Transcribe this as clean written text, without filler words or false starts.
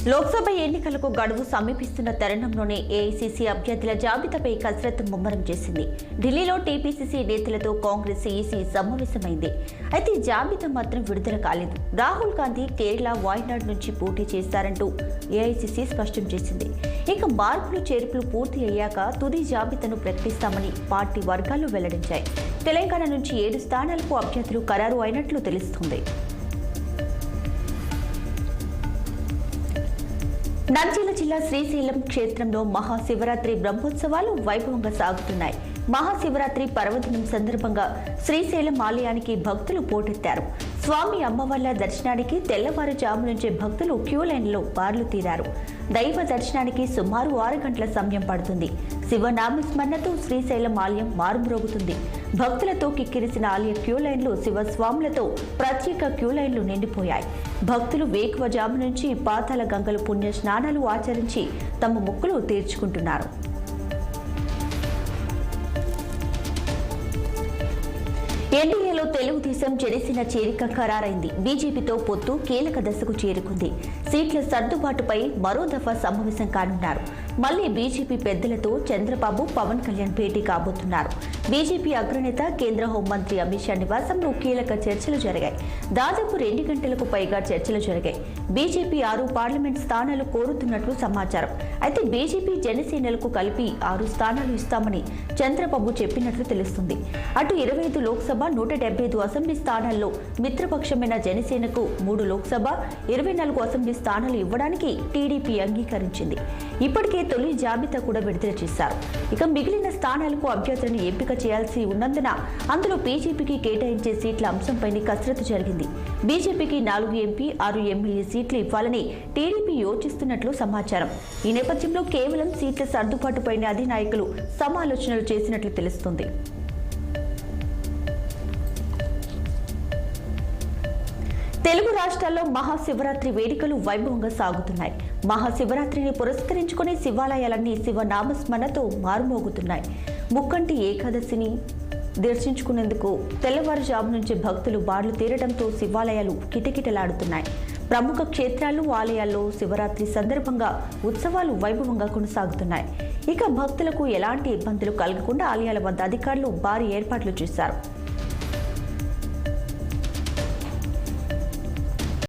లోక్సభ ఎన్నికలకు గడువు సమీపిస్తున్న తరుణంలోనే ఏఐసీసీ అభ్యర్థుల జాబితాపై కసరత్తు ముమ్మరం చేసింది. ఢిల్లీలో టీపీసీసీ నేతలతో కాంగ్రెస్ ఈసీ సమావేశమైంది. అయితే జాబితా మాత్రం విడుదల కాలేదు. రాహుల్ గాంధీ కేరళ, వాయనాడ్ నుంచి పోటీ చేస్తారంటూ ఏఐసీసీ స్పష్టం చేసింది. ఇక మార్పులు చేర్పులు పూర్తి అయ్యాక తుది జాబితాను ప్రకటిస్తామని పార్టీ వర్గాలు వెల్లడించాయి. తెలంగాణ నుంచి 7 స్థానాలకు అభ్యర్థులు ఖరారు అయినట్లు తెలుస్తోంది. నంద్యాల జిల్లా శ్రీశైలం క్షేత్రంలో మహాశివరాత్రి బ్రహ్మోత్సవాలు వైభవంగా సాగుతున్నాయి. మహాశివరాత్రి పర్వదినం సందర్భంగా శ్రీశైలం ఆలయానికి భక్తులు పోటెత్తారు. స్వామి అమ్మవార్ల దర్శనానికి తెల్లవారుజాము నుంచే భక్తులు క్యూ లైన్లో బార్లు తీరారు. దైవ దర్శనానికి సుమారు 6 గంటల సమయం పడుతుంది. శివనామస్మరణతో శ్రీశైలం ఆలయం మారుమ్రోగుతుంది. భక్తులతో కిక్కిరిసిన ఆలయ క్యూ లైన్లు శివస్వాములతో ప్రత్యేక క్యూ లైన్లు నిండిపోయాయి. భక్తులు వేకువజాము నుంచి పాతాళ గంగలు పుణ్య స్నానాలు ఆచరించి తమ మొక్కులు తీర్చుకుంటున్నారు. ఎన్డీఏలో తెలుగుదేశం జనసేన చేరిక ఖరారైంది. బీజేపీతో పొత్తు కీలక దశకు చేరుకుంది. సీట్ల సర్దుబాటుపై మరో దఫా సమావేశం కానున్నారు. మళ్లీ బీజేపీ పెద్దలతో చంద్రబాబు, పవన్ కళ్యాణ్ భేటీ కాబోతున్నారు. బీజేపీ అగ్రనేత కేంద్ర హోంమంత్రి అమిత్ షా నివాసంలో కీలక చర్చలు జరిగాయి. దాదాపు 2 గంటలకు పైగా చర్చలు జరిగాయి. బీజేపీ 6 పార్లమెంట్ స్థానాలు కోరుతున్నట్లు సమాచారం. అయితే బీజేపీ జనసేనలకు కలిపి 6 స్థానాలు ఇస్తామని చంద్రబాబు చెప్పినట్లు తెలుస్తుంది. అటు 25 లోక్సభ, 175 అసెంబ్లీ స్థానాల్లో మిత్రపక్షమైన జనసేనకు 3 లోక్సభ, 24 అసెంబ్లీ స్థానాలు ఇవ్వడానికి టీడీపీ అంగీకరించింది. ఇప్పటికే తొలి జాబితా కూడా విడుదల చేశారు. ఇక మిగిలిన స్థానాలకు అభ్యర్థులను ఎంపిక చేయాల్సి ఉన్నందున అందులో బీజేపీకి కేటాయించే సీట్ల అంశంపై కసరత్తు జరిగింది. బీజేపీకి 4 ఎంపీ, 6 ఎమ్మెల్యే సీట్లు ఇవ్వాలని టీడీపీ యోచిస్తున్నట్లు సమాచారం. ఈ నేపథ్యంలో కేవలం సీట్ల సర్దుబాటుపై అధినాయకులు సమాలోచనలు చేసినట్లు తెలుస్తుంది. తెలుగు రాష్ట్రాల్లో మహాశివరాత్రి వేడుకలు వైభవంగా సాగుతున్నాయి. మహాశివరాత్రిని పురస్కరించుకుని శివాలయాలన్నీ శివనామస్మరణతో మారుమోగుతున్నాయి. ముక్కంటి ఏకాదశిని దర్శించుకునేందుకు తెల్లవారుజాము నుంచి భక్తులు బార్లు తీరడంతో శివాలయాలు కిటకిటలాడుతున్నాయి. ప్రముఖ క్షేత్రాలు, ఆలయాల్లో శివరాత్రి సందర్భంగా ఉత్సవాలు వైభవంగా కొనసాగుతున్నాయి. ఇక భక్తులకు ఎలాంటి ఇబ్బందులు కలగకుండా ఆలయాల వద్ద అధికారులు భారీ ఏర్పాట్లు చేశారు.